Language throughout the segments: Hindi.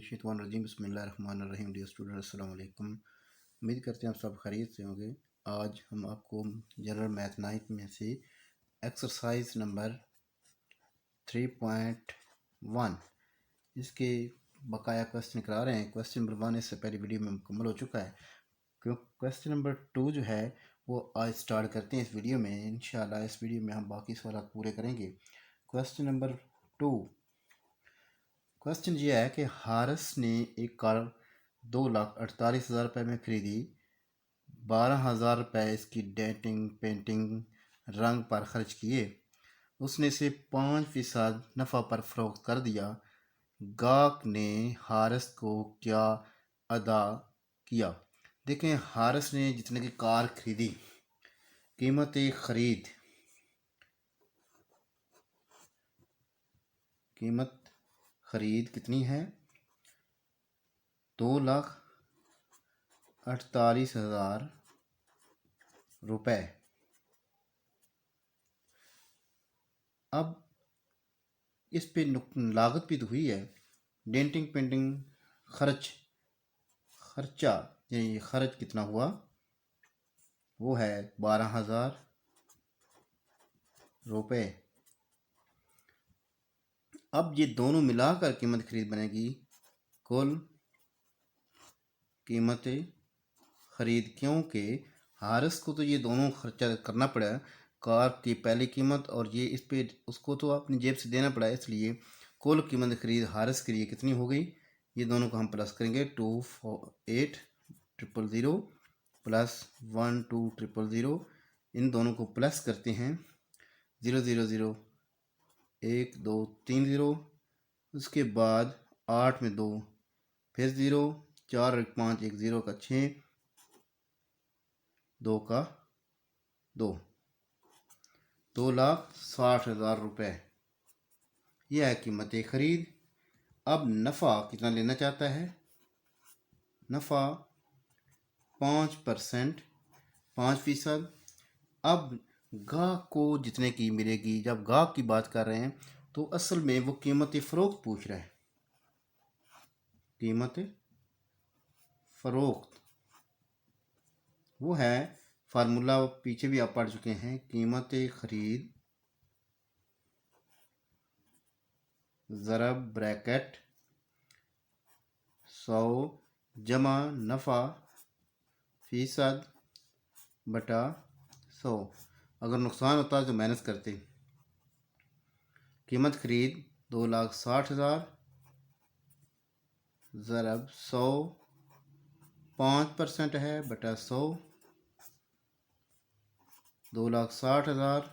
मिनशैतानिर्रजीम बिस्मिल्लाहिर्रहमानिर्रहीम। डियर स्टूडेंट अस्सलाम वालेकुम। उम्मीद करते हैं आप सब खैरियत से होंगे। आज हम आपको जनरल मैथ नाइन्थ में से एक्सरसाइज नंबर 3.1 इसके बकाया क्वेश्चन करा रहे हैं। क्वेश्चन नंबर 1 इससे पहले वीडियो में मुकम्मल हो चुका है। क्वेश्चन नंबर 2 जो है वो आज स्टार्ट करते हैं इस वीडियो में। इंशाल्लाह इस वीडियो में हम बाकी सवाल पूरे करेंगे। क्वेश्चन नंबर 2, क्वेश्चन ये है कि हारिस ने एक कार 2,48,000 रुपये में ख़रीदी। 12,000 रुपये इसकी डेंटिंग पेंटिंग रंग पर खर्च किए। उसने इसे 5% नफ़ा पर फ़रोख्त कर दिया। गाहक ने हारिस को क्या अदा किया? देखें, हारिस ने जितने की कार खरीदी, कीमत खरीद कितनी है? 2,48,000 रुपये। अब इस पे लागत भी तो हुई है। डेंटिंग पेंटिंग खर्चा ये खर्च कितना हुआ? वो है 12,000 रुपये। अब ये दोनों मिलाकर कीमत खरीद बनेगी कुल कीमत खरीद, क्योंकि हारिस को तो ये दोनों खर्चा करना पड़ा, कार की पहली कीमत और ये इस पे उसको तो अपनी जेब से देना पड़ा, इसलिए कुल कीमत खरीद हारिस के लिए कितनी हो गई? ये दोनों को हम प्लस करेंगे। 248,000 प्लस 12,000, इन दोनों को प्लस करते हैं। 0,0,0 1 2 3 0, उसके बाद 8 में 2, फिर 0, 4 और 5 1 0 का 6, 2 का 2, 2,60,000 रुपये। यह है कीमत खरीद। अब नफ़ा कितना लेना चाहता है? नफ़ा 5%, 5%। अब गाहक को जितने की मिलेगी, जब गाहक की बात कर रहे हैं तो असल में वो कीमत फ़रोख्त पूछ रहा है। कीमत फ़रोख्त वो है, फार्मूला पीछे भी आप पढ़ चुके हैं। कीमत खरीद ज़रब ब्रैकेट 100 जमा नफ़ा फ़ीसद बटा 100। अगर नुकसान होता है तो माइनस करते। कीमत खरीद 2,60,000 ज़रब 100, 5% है बटा 100, 2,60,000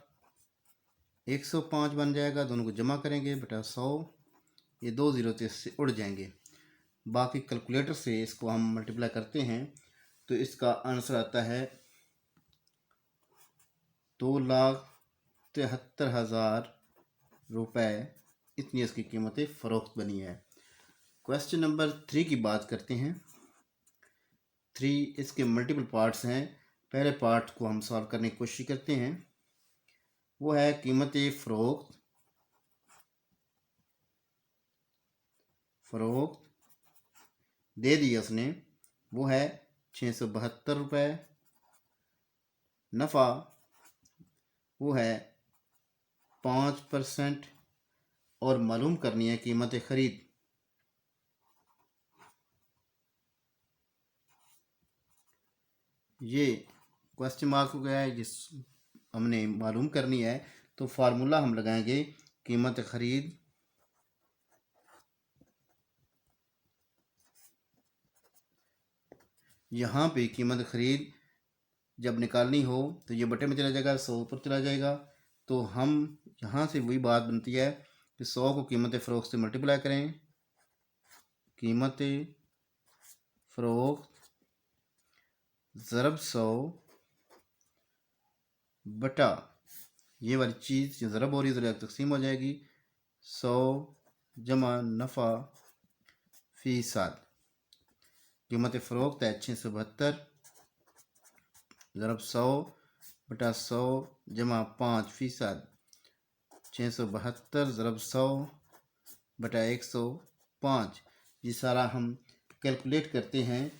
105 बन जाएगा। दोनों को जमा करेंगे बटा 100, ये 2 ज़ीरो तो इससे उड़ जाएंगे। बाकी कैलकुलेटर से इसको हम मल्टीप्लाई करते हैं तो इसका आंसर आता है 2,73,000 रुपये। इतनी इसकी कीमत फ़रोख्त बनी है। क्वेश्चन नंबर 3 की बात करते हैं। 3 इसके मल्टीपल पार्ट्स हैं। पहले पार्ट को हम सॉल्व करने की कोशिश करते हैं। वो है कीमत फ़रोख्त दे दिया उसने, वो है 672 रुपये। नफ़ा वो है 5% और मालूम करनी है कीमत खरीद। ये क्वेश्चन मार्क हो गया है, जिस हमने मालूम करनी है तो फार्मूला हम लगाएंगे कीमत खरीद यहाँ पे कीमत खरीद जब निकालनी हो तो ये बटे में चला जाएगा, 100 ऊपर चला जाएगा। तो हम यहाँ से वही बात बनती है कि 100 को कीमत फ़रोख्त से मल्टीप्लाई करें। कीमत फ़रोख्त ज़रब 100 बटा ये वाली चीज़ जो ज़रब हो रही है ज़रा तकसीम हो जाएगी। 100 जमा नफ़ा फ़ीसद। कीमत फ़रोख्त है 672 ज़रब 100 बटा 100 जमा 5%। 672 ज़रब 100 बटा 105। ये सारा हम कैलकुलेट करते हैं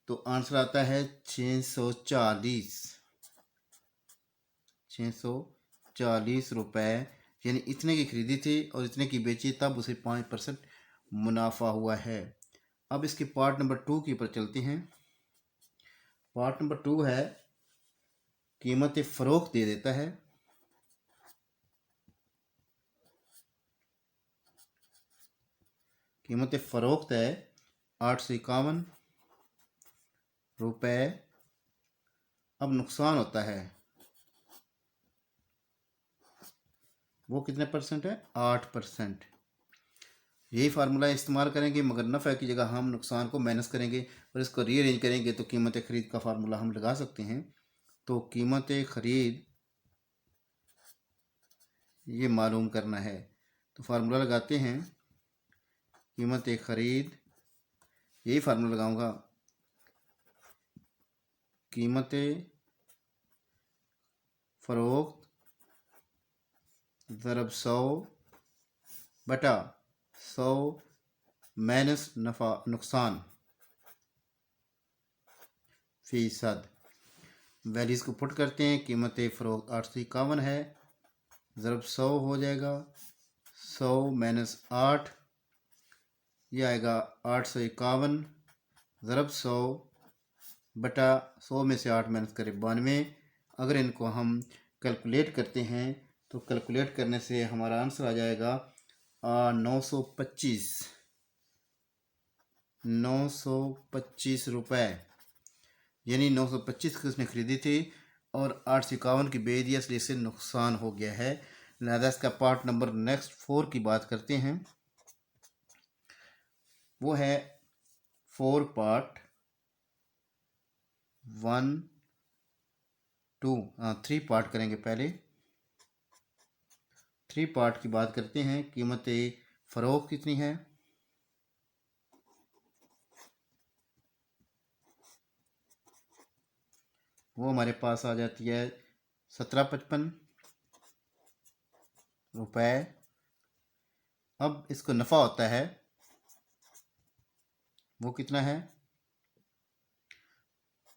तो आंसर आता है 640 रुपए, यानी इतने की खरीदी थी और इतने की बेची, तब उसे 5% मुनाफा हुआ है। अब इसके पार्ट नंबर 2 के ऊपर चलते हैं। पार्ट नंबर 2 है कीमत फ़रोख्त दे देता है। कीमत फ़रोख्त है 851 रुपए। अब नुकसान होता है, वो कितने परसेंट है? 8%। यही फार्मूला इस्तेमाल करेंगे, मगर नफ़ा की जगह हम नुकसान को माइनस करेंगे और इसको रीअरेंज करेंगे तो कीमत ख़रीद का फार्मूला हम लगा सकते हैं। तो कीमत ख़रीद ये मालूम करना है, तो फार्मूला लगाते हैं। कीमत ख़रीद, यही फार्मूला लगाऊंगा, कीमत फ़रोख्त ज़रब 100 बटा 100 माइनस नफ़ा नुकसान फ़ीसद। वैल्यूज़ को पुट करते हैं। कीमत फ़रोख्त 851 है, ज़रब 100 हो जाएगा, 100 माइनस 8, यह आएगा 851 ज़रब 100 बटा 100 में से 8 माइनस करें 92। अगर इनको हम कैलकुलेट करते हैं तो कैलकुलेट करने से हमारा आंसर आ जाएगा 925 रुपये, यानी 925 की उसने ख़रीदी थी और 851 की बेच दिया, इसलिए इससे नुकसान हो गया है। लिहाजा इसका पार्ट नंबर नेक्स्ट 4 की बात करते हैं। वो है 4 पार्ट 1 2 3 पार्ट करेंगे। पहले 3 पार्ट की बात करते हैं। कीमत फ़रोख्त कितनी है? वो हमारे पास आ जाती है 1755 रुपये। अब इसको नफ़ा होता है, वो कितना है?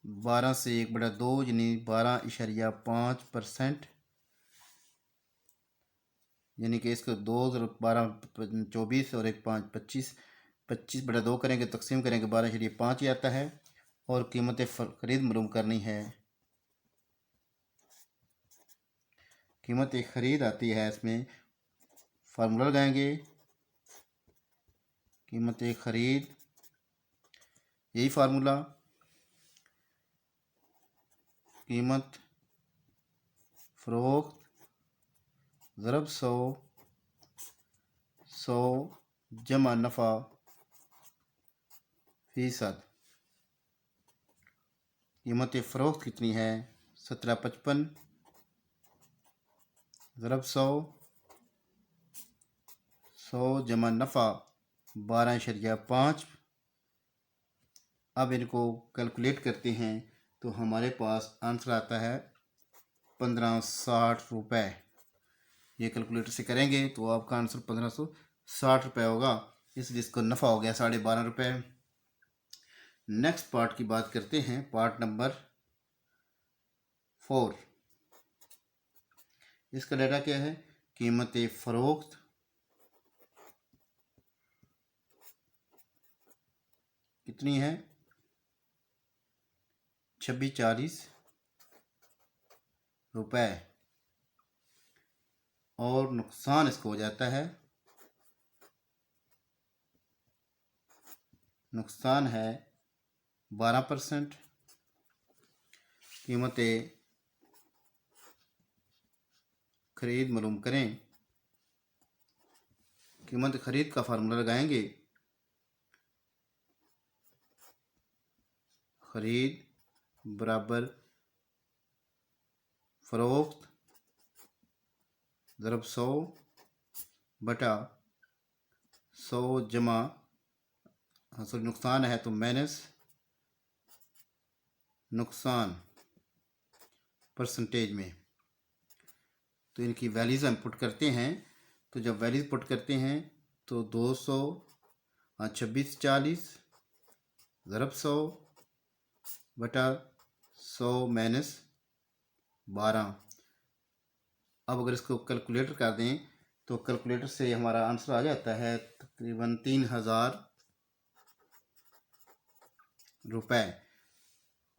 12 से 1/2, यानी 12.5%, यानी कि इसको 2 12 24 और 1 5 25, 25/2 करेंगे, तकसीम करेंगे 12.5 ही आता है। और कीमत ख़रीद मालूम करनी है। कीमत ख़रीद आती है, इसमें फार्मूला लगाएंगे। कीमत ख़रीद, यही फार्मूला, कीमत फ़रोख्त ज़रब 100 जमा नफ़ा फ़ीसद। कीमत फ़रोख्त कितनी है? 1755 ज़रब 100 जमा नफ़ा 12.5। अब इनको कैलकुलेट करते हैं तो हमारे पास आंसर आता है 1560 रुपये। ये कैलकुलेटर से करेंगे तो आपका आंसर 1560 रुपये होगा, इसलिए इसको नफ़ा हो गया 12.5 रुपये। नेक्स्ट पार्ट की बात करते हैं, पार्ट नंबर 4। इसका डाटा क्या है? कीमत फ़रोख्त कितनी है? 2640 रुपये। और नुकसान इसको हो जाता है, नुकसान है 12%। कीमत ख़रीद मालूम करें। कीमत ख़रीद का फार्मूला लगाएंगे। ख़रीद बराबर फ़रोख्त ज़रब 100 बटा 100 जमा, सॉरी नुकसान है तो माइनस नुकसान परसेंटेज में। तो इनकी वैल्यूज़ हम पुट करते हैं। तो जब वैल्यूज़ पुट करते हैं तो 200 हाँ 2640 ज़रब 100 बटा 100 माइनस 12। अब अगर इसको कैलकुलेटर कर दें तो कैलकुलेटर से हमारा आंसर आ जाता है तकरीबन 3000 रुपये।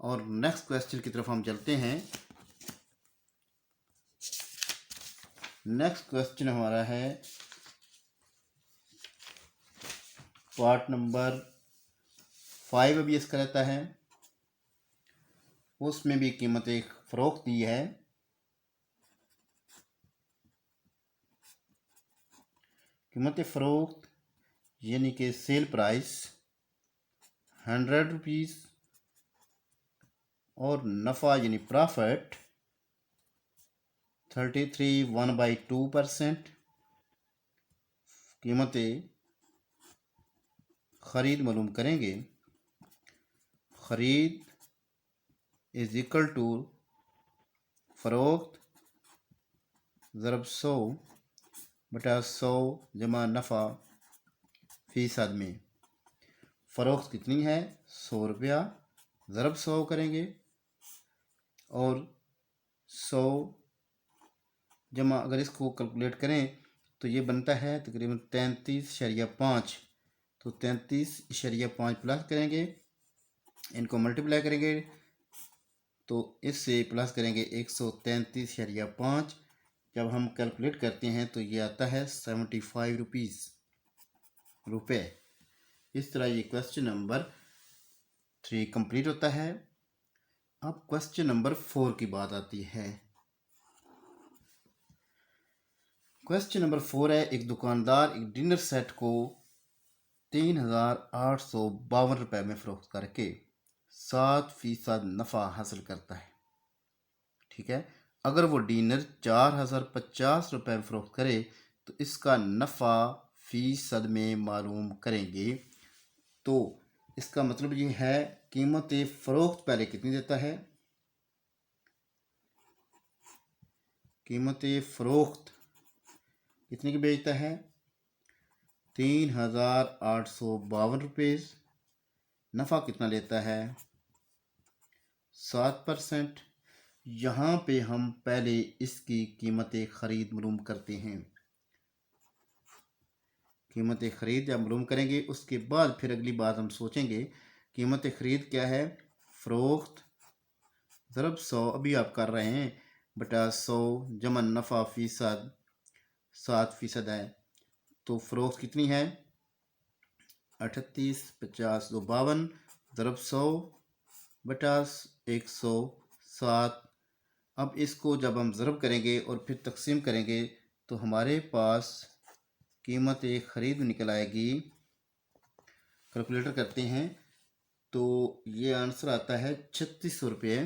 और नेक्स्ट क्वेश्चन की तरफ हम चलते हैं। नेक्स्ट क्वेश्चन हमारा है पार्ट नंबर 5 अभी इसका रहता है। उसमें भी कीमत एक फ़रोख्त दी है। कीमत फ़रोख्त यानी कि सेल प्राइस 100 रुपीज़ और नफ़ा यानी प्रॉफिट 33 1/2%। कीमतें ख़रीद मालूम करेंगे। ख़रीद इज़ इक्वल टू फ़रोख्त ज़रब 100 बटा 100 जमा नफ़ा फ़ीसद में। फ़रोख्त कितनी है 100 रुपया, ज़रब 100 करेंगे और 100 जमा अगर इसको कैलकुलेट करें तो ये बनता है तकरीबन 33.5। तो 33.5 प्लस करेंगे, इनको मल्टीप्लाई करेंगे तो इससे प्लस करेंगे 133.5। जब हम कैलकुलेट करते हैं तो ये आता है 75 रुपये। इस तरह ये क्वेश्चन नंबर 3 कंप्लीट होता है। अब क्वेश्चन नंबर 4 की बात आती है। क्वेश्चन नंबर 4 है, एक दुकानदार एक डिनर सेट को 3852 रुपये में फ़रोख्त करके 7% नफ़ा हासिल करता है। ठीक है, अगर वो डिनर 4050 रुपये में फ़रोख्त करे तो इसका नफ़ा फ़ीसद में मालूम करेंगे। तो इसका मतलब ये है कीमत फ़रोख्त पहले कितनी देता है। कीमत फ़रोख्त कितने की बेचता है 3852 रुपये। नफ़ा कितना लेता है 7%। यहाँ पे हम पहले इसकी कीमत ख़रीद मालूम करते हैं। कीमत ख़रीद या मालूम करेंगे, उसके बाद फिर अगली बात हम सोचेंगे कीमत ख़रीद क्या है। फ़रोख्त ज़रब 100 अभी आप कर रहे हैं बटा 100 जमा नफ़ा फ़ीसद 7% है। तो फ़रोख्त कितनी है 3850 52 ज़रब 100 बटा 107। अब इसको जब हम ज़रब करेंगे और फिर तकसीम करेंगे तो हमारे पास कीमत ख़रीद निकल आएगी। कैलकुलेटर करते हैं तो ये आंसर आता है 3600 रुपये,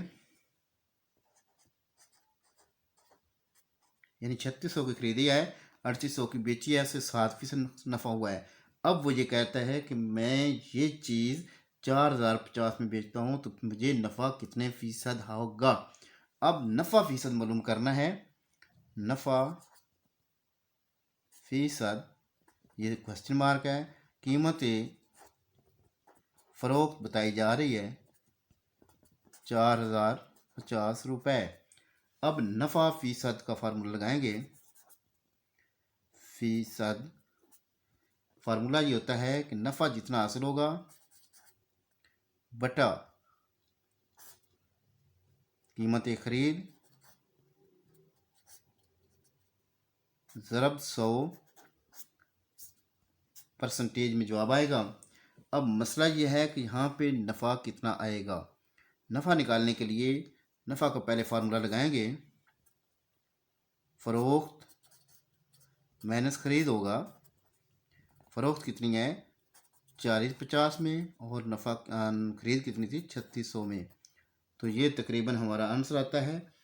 यानी 3600 की खरीदी है, 3800 की बेची है, उससे 7% नफ़ा हुआ है। अब वो ये कहता है कि मैं ये चीज़ 4050 में बेचता हूँ तो मुझे नफ़ा कितने फ़ीसद होगा। अब नफ़ा फ़ीसद मालूम करना है। नफ़ा फ़ीसद ये क्वेश्चन मार्क है। कीमत फ़रोख्त बताई जा रही है 4050 रुपये। अब नफ़ा फ़ीसद का फार्मूला लगाएंगे। फ़ीसद फार्मूला ये होता है कि नफ़ा जितना हासिल होगा बटा कीमत ख़रीद ज़रब 100% में जवाब आएगा। अब मसला ये है कि यहाँ पे नफ़ा कितना आएगा। नफ़ा निकालने के लिए नफ़ा को पहले फार्मूला लगाएंगे। फ़रोख्त माइनस ख़रीद होगा। फ़रोख्त कितनी है 4050 में और नफ़ा ख़रीद कितनी थी 3600 में। तो ये तकरीबन हमारा आंसर आता है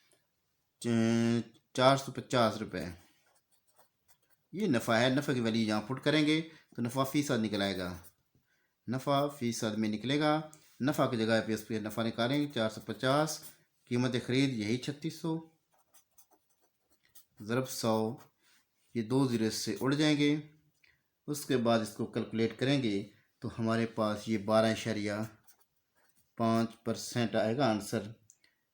450 रुपये। ये नफ़ा है। नफ़े की वैल्यू यहाँ पुट करेंगे तो नफ़ा फ़ीसद निकल आएगा। नफ़ा फ़ीसद में निकलेगा। नफ़ा की जगह पे इस पर नफ़ा निकालेंगे 450, कीमत ख़रीद यही 3600 ज़रब 100, ये 2 ज़ीरो से उड़ जाएंगे। उसके बाद इसको कैलकुलेट करेंगे तो हमारे पास ये 12.5% आएगा आंसर।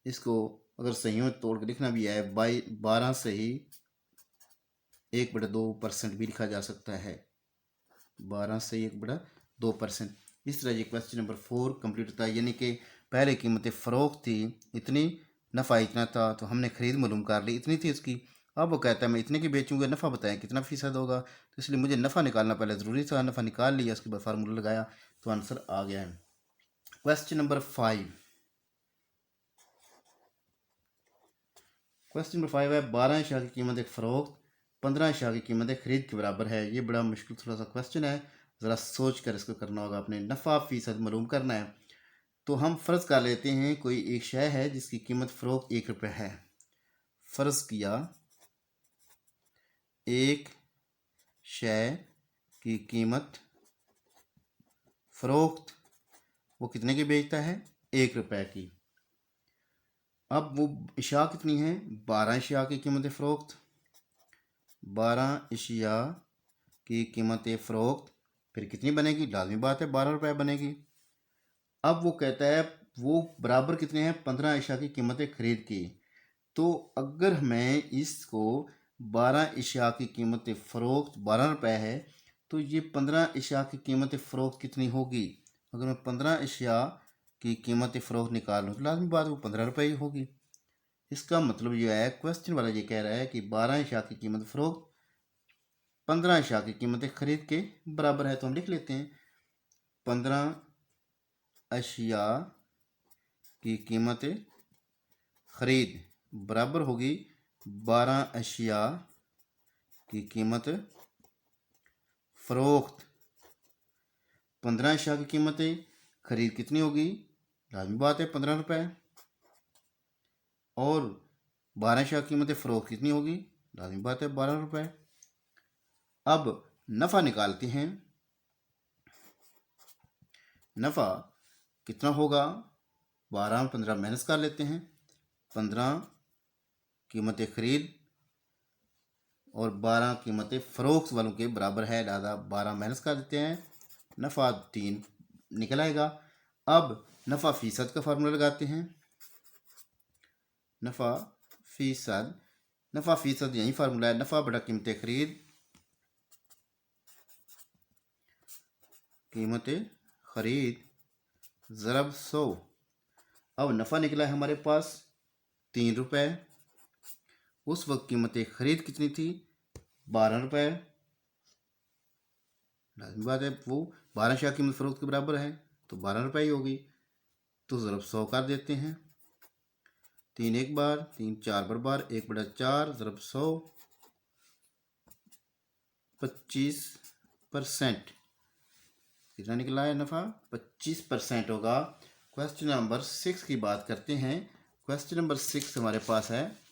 इसको अगर सहीयों में तोड़ के लिखना भी है 12 से ही 1/2% भी लिखा जा सकता है। 12 से 1/2%। इस तरह ये क्वेश्चन नंबर 4 कंप्लीट होता है। यानी कि पहले कीमतें फ़रोख्त थी इतनी, नफ़ा इतना था, तो हमने ख़रीद मालूम कर ली इतनी थी उसकी। अब वो कहता है मैं इतने की बेचूंगा, नफ़ा बताएं कितना फ़ीसद होगा। तो इसलिए मुझे नफ़ा निकालना पहले ज़रूरी था, नफ़ा निकाल लिया, उसके बाद फार्मूला लगाया तो आंसर आ गया है। Question number 5। क्वेश्चन नंबर 5 है 12 अशिया की कीमत एक फ़रोख्त 15 अशिया की कीमत एक खरीद के बराबर है। ये बड़ा मुश्किल थोड़ा सा क्वेश्चन है, ज़रा सोच कर इसको करना होगा। आपने नफ़ा फ़ीसद मालूम करना है। तो हम फ़र्ज़ कर लेते हैं कोई एक शय है जिसकी कीमत फ़रोख्त 1 रुपये है। फ़र्ज़ किया एक शय की कीमत फ़रोख्त वो कितने की बेचता है, 1 रुपये की। अब वो इशिया कितनी है, 12 इशिया की कीमत फ़रोख्त, 12 इशिया की कीमत फ़रोख्त फिर कितनी बनेगी, लाजमी बात है 12 रुपये बनेगी। अब वो कहता है वो बराबर कितने हैं, 15 इशिया की कीमत खरीद की। तो अगर मैं इसको 12 इशिया की कीमत फ़रोख्त 12 रुपये है, तो ये 15 इशिया की कीमत फ़रोख्त कितनी होगी। अगर मैं 15 इशिया की कीमत फ़रोख्त निकाल लूँ तो लाजमी बात वो 15 रुपये ही होगी। इसका मतलब ये है, क्वेश्चन वाला ये कह रहा है कि 12 इशिया की कीमत फ़रोख्त 15 इशिया की कीमत खरीद के बराबर है। तो हम लिख लेते हैं 15 अशिया की कीमत खरीद बराबर होगी 12 अशिया की कीमत फ़रोख्त। 15 अशिया की कीमत खरीद कितनी होगी, लाजमी बात है 15 रुपये। और 12 अशिया की कीमत फ़रोख्त कितनी होगी, लाजमी बात है 12 रुपये। अब नफ़ा निकालते हैं। नफ़ा कितना होगा, 12 15 माइनस कर लेते हैं। 15 कीमत खरीद और 12 कीमत फ़रोख्त वालों के बराबर है, लिहाजा 12 माइनस कर देते हैं, नफ़ा 3 निकल आएगा। अब नफ़ा फ़ीसद का फार्मूला लगाते हैं। नफ़ा फ़ीसद यही फार्मूला है, नफ़ा बटा कीमत खरीद, कीमत खरीद ज़रब 100। अब नफ़ा निकला है हमारे पास 3 रुपये। उस वक्त कीमत खरीद कितनी थी, 12 रुपये। लाजमी बात है वो 12 अशिया कीमत फ़रोख्त के बराबर है, तो 12 रुपये ही होगी। तो ज़रब 100 कर देते हैं। 3 एक बार, 3 4 बार, 1/4 ज़रब 100, 25%। कितना निकला है नफ़ा, 25% होगा। क्वेश्चन नंबर 6 की बात करते हैं। क्वेश्चन नंबर 6 हमारे पास है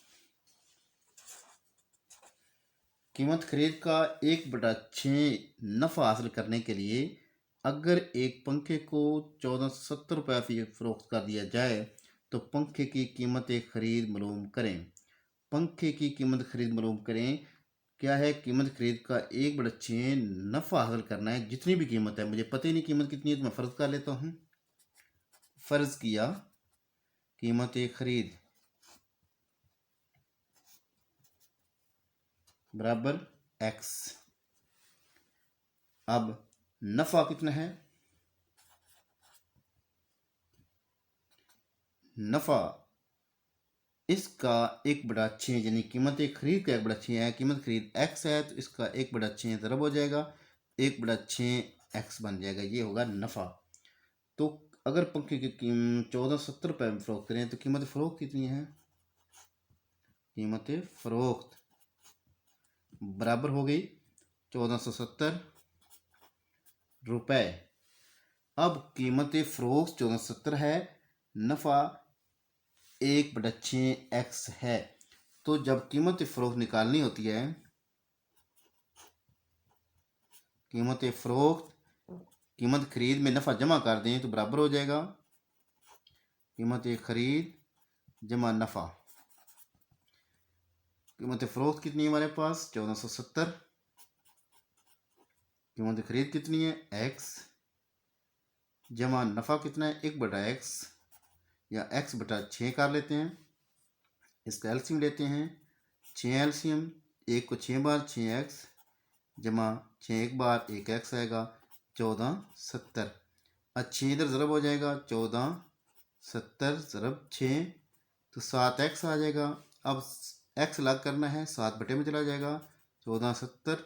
कीमत खरीद का 1/6 नफ़ा हासिल करने के लिए अगर एक पंखे को 1470 रुपये फी फ़रोख्त कर दिया जाए तो पंखे की कीमत खरीद मालूम करें। पंखे की कीमत खरीद मालूम करें क्या है, कीमत खरीद का 1/6 नफ़ा हासिल करना है। जितनी भी कीमत है, मुझे पता ही नहीं कीमत कितनी है, तो मैं फ़र्ज़ कर लेता हूँ। फ़र्ज़ किया कीमत खरीद बराबर x। अब नफ़ा कितना है, नफ़ा इसका 1/6 यानी कीमत खरीद का 1/6 है, कीमत खरीद x है, तो इसका 1/6 ज़रब हो जाएगा, 1/6 x बन जाएगा, ये होगा नफ़ा। तो अगर पंखे की कीमत 1470 रुपये में फ़रोख्त करें तो कीमत फ़रोख्त कितनी है, कीमत फ़रोख्त बराबर हो गई 1470 रुपये। अब कीमत फ़रोख्त 1470 है, नफ़ा 1/6 x है। तो जब कीमत फ़रोख्त निकालनी होती है, कीमत फ़रोख्त कीमत खरीद में नफ़ा जमा कर दें तो बराबर हो जाएगा कीमत खरीद जमा नफ़ा। कीमत फ़रोख्त कितनी है हमारे पास, 1470। कीमत खरीद कितनी है, x। जमा नफ़ा कितना है 1/x या x/6 कर लेते हैं। इसका एलसीएम लेते हैं 6 एलसीएम 1 को 6 बार 6x जमा 6 एक बार 1x आएगा 1470। अच्छा इधर ज़रब हो जाएगा 1470 ज़रब 6 तो 7x आ जाएगा। अब x अलग करना है 7 बटे में चला जाएगा 1470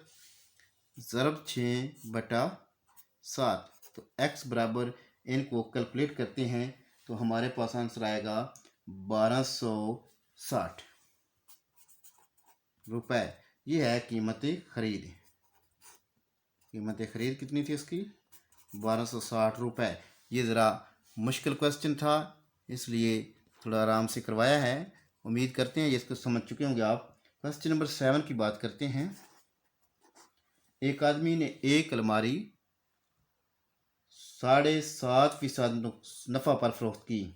ज़रब 6/7 तो x बराबर इनको कैलकुलेट करते हैं तो हमारे पास आंसर आएगा 1260 रुपए। ये है कीमत खरीद। कीमत खरीद कितनी थी इसकी 1260 रुपए। ये ज़रा मुश्किल क्वेश्चन था इसलिए थोड़ा आराम से करवाया है। उम्मीद करते हैं ये इसको समझ चुके होंगे आप। क्वेश्चन नंबर 7 की बात करते हैं। एक आदमी ने एक अलमारी 7.5% नफ़ा पर फरोख्त की।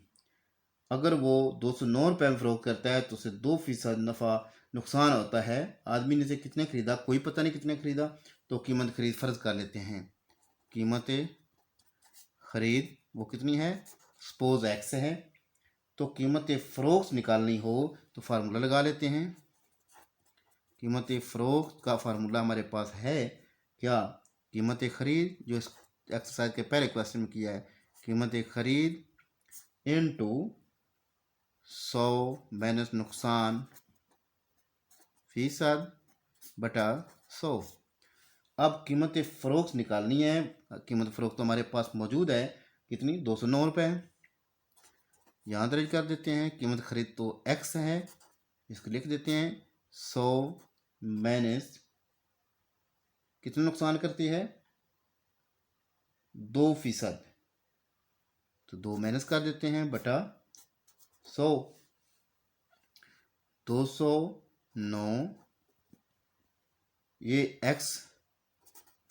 अगर वो 209 रुपये में फरोख्त करता है तो उसे 2% नफ़ा नुकसान होता है। आदमी ने इसे कितने खरीदा कोई पता नहीं कितने खरीदा तो कीमत खरीद फ़र्ज कर लेते हैं। कीमत खरीद वो कितनी है सपोज x है तो कीमत फ़रोख्त निकालनी हो तो फार्मूला लगा लेते हैं। कीमत फ़रोख्त का फार्मूला हमारे पास है क्या कीमत खरीद जो इस एक्सरसाइज के पहले क्वेश्चन में किया है कीमत खरीद इनटू 100 माइनस नुकसान फीसद बटा 100। अब कीमत फ़रोख्त निकालनी है। कीमत फ़रोख्त तो हमारे पास मौजूद है कितनी 209 रुपये यहाँ दर्ज कर देते हैं। कीमत खरीद तो x है इसको लिख देते हैं 100 माइनस कितना नुकसान करती है 2% तो 2 माइनस कर देते हैं बटा 100 209 ये x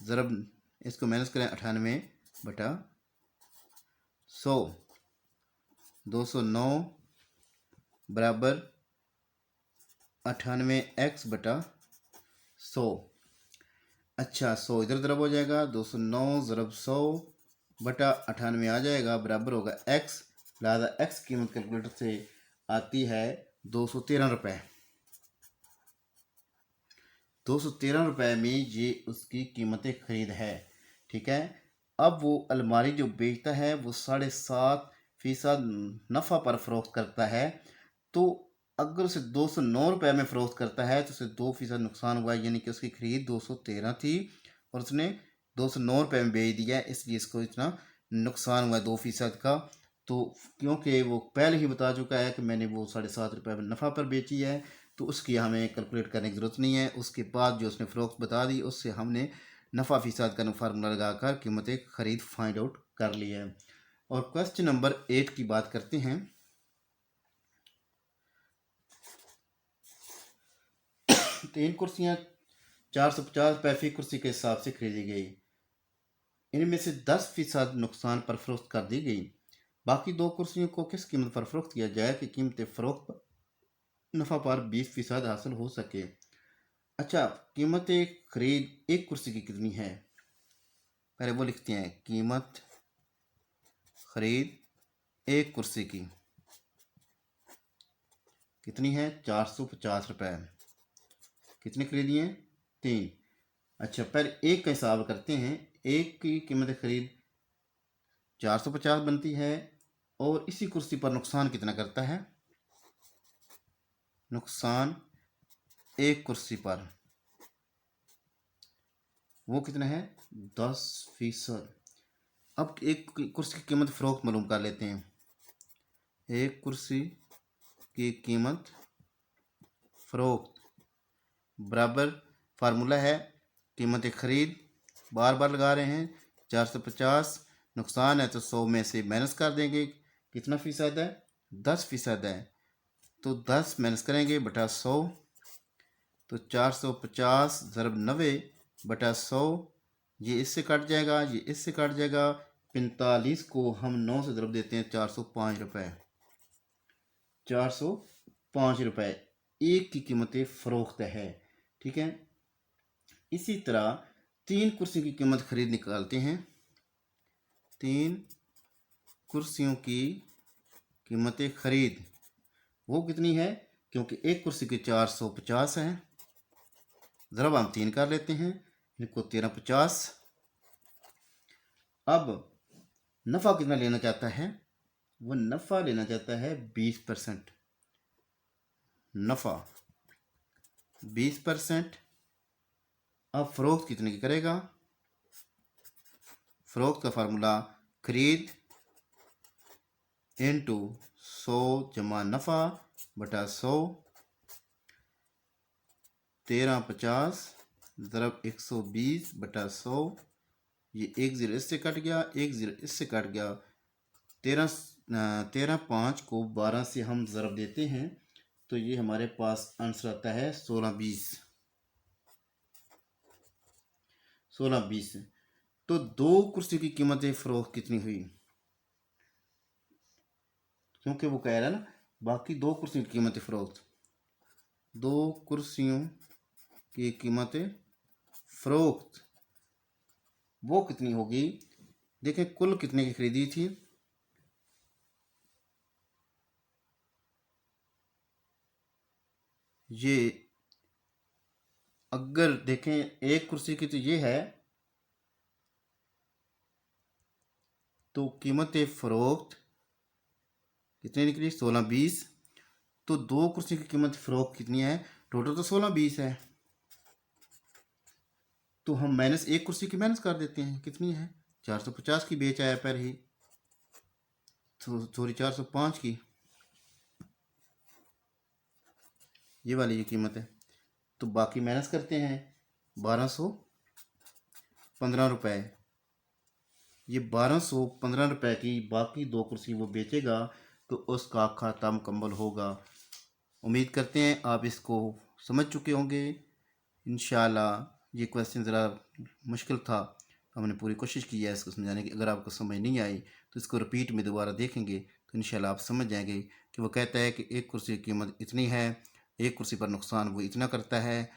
ज़रब इसको माइनस करें 98 बटा 100 209 बराबर 98x बटा 100। अच्छा 100 इधर ज़रब हो जाएगा 209 ज़रब 100 बटा 98 आ जाएगा बराबर होगा x। लिहाजा x कीमत कैलकुलेटर से आती है 213 रुपये। 213 रुपये में ये उसकी कीमत खरीद है। ठीक है। अब वो अलमारी जो बेचता है वो 7.5% नफ़ा पर फरोख्त करता है तो अगर उसे 209 रुपये में फ़रोख्त करता है तो उसे 2% नुकसान हुआ यानी कि उसकी खरीद 213 थी और उसने 209 रुपये में बेच दिया इसलिए इसको इतना नुकसान हुआ 2% का। तो क्योंकि वो पहले ही बता चुका है कि मैंने वो 7.5 रुपये में नफ़ा पर बेची है तो उसकी हमें कैलकुलेट करने की ज़रूरत नहीं है। उसके बाद जो उसने फ़रोख्त बता दी उससे हमने नफ़ा फ़ीसद का फार्मूला लगाकर कीमत खरीद फाइंड आउट कर ली है। और क्वेश्चन नंबर 8 की बात करते हैं। तीन कुर्सियाँ 450 रुपये फी कुर्सी के हिसाब से खरीदी गई। इनमें से 10% नुकसान पर फरोख्त कर दी गई। बाकी दो कुर्सियों को किस कीमत पर फरोख्त किया जाए कि कीमत फ़रोख्त पर नफ़ा पर 20% हासिल हो सके। अच्छा कीमत खरीद एक कुर्सी की कितनी है पहले वो लिखते हैं। कीमत खरीद एक कुर्सी की कितनी है 450 रुपये। कितने खरीदी हैं 3। अच्छा पहले एक का हिसाब करते हैं। एक की कीमत खरीद 450 बनती है और इसी कुर्सी पर नुकसान कितना करता है नुकसान एक कुर्सी पर वो कितना है 10%। अब एक कुर्सी की कीमत फ़रोख्त मालूम कर लेते हैं। एक कुर्सी की कीमत फ़रोख्त बराबर फार्मूला है कीमत खरीद बार बार लगा रहे हैं 450 नुकसान है तो 100 में से माइनस कर देंगे कितना फ़ीसद है 10% है तो 10 माइनस करेंगे बटा 100 तो 450 ज़रब 90 बटा 100 ये इससे कट जाएगा ये इससे कट जाएगा 45 को हम 9 से ज़रब देते हैं 405 रुपये। 405 रुपये एक की कीमत फ़रोख्त है। ठीक है। इसी तरह 3 कुर्सी की कीमत खरीद निकालते हैं। 3 कुर्सियों की कीमत ख़रीद वो कितनी है, क्योंकि एक कुर्सी की 450 है, ज़रा हम 3 कर लेते हैं, इनको 1350। अब नफ़ा कितना लेना चाहता है, वो नफ़ा लेना चाहता है 20%। नफ़ा 20%। अब फ़रोख्त कितने की करेगा, फ़रोख्त का फार्मूला खरीद इंटू 100 जमा नफ़ा बटा 100, 1350 ज़रब 120 बटा 100। ये एक ज़ीरो इससे कट गया, एक ज़ीरो इससे कट गया। 13 5 को 12 से हम ज़रब देते हैं तो ये हमारे पास आंसर आता है 1620। तो दो कुर्सी की कीमत फ़रोख्त कितनी हुई, क्योंकि वो कह रहा है ना बाकी दो कुर्सियों की कीमत फ़रोख्त, दो कुर्सियों की कीमत फ़रोख्त वो कितनी होगी। देखें कुल कितने की खरीदी थी, ये अगर देखें एक कुर्सी की तो ये है, तो कीमत फ़रोख्त कितनी निकली 1620। तो दो कुर्सी की कीमत फ़रोख्त कितनी है, टोटल तो 1620 है, तो हम माइनस एक कुर्सी की माइनस कर देते हैं, कितनी है 450 की बेच आया पर ही, सॉरी 405 की, ये वाली ये कीमत है। तो बाकी माइनस करते हैं 1215 रुपये। ये 1215 रुपये की बाकी दो कुर्सी वो बेचेगा तो उसका खाता मुकम्मल होगा। उम्मीद करते हैं आप इसको समझ चुके होंगे। इंशाल्लाह ये क्वेश्चन ज़रा मुश्किल था, हमने पूरी कोशिश की है इसको समझाने की। अगर आपको समझ नहीं आई तो इसको रिपीट में दोबारा देखेंगे तो इंशाल्लाह आप समझ जाएंगे कि वो कहता है कि एक कुर्सी की कीमत इतनी है, एक कुर्सी पर नुकसान वो इतना करता है।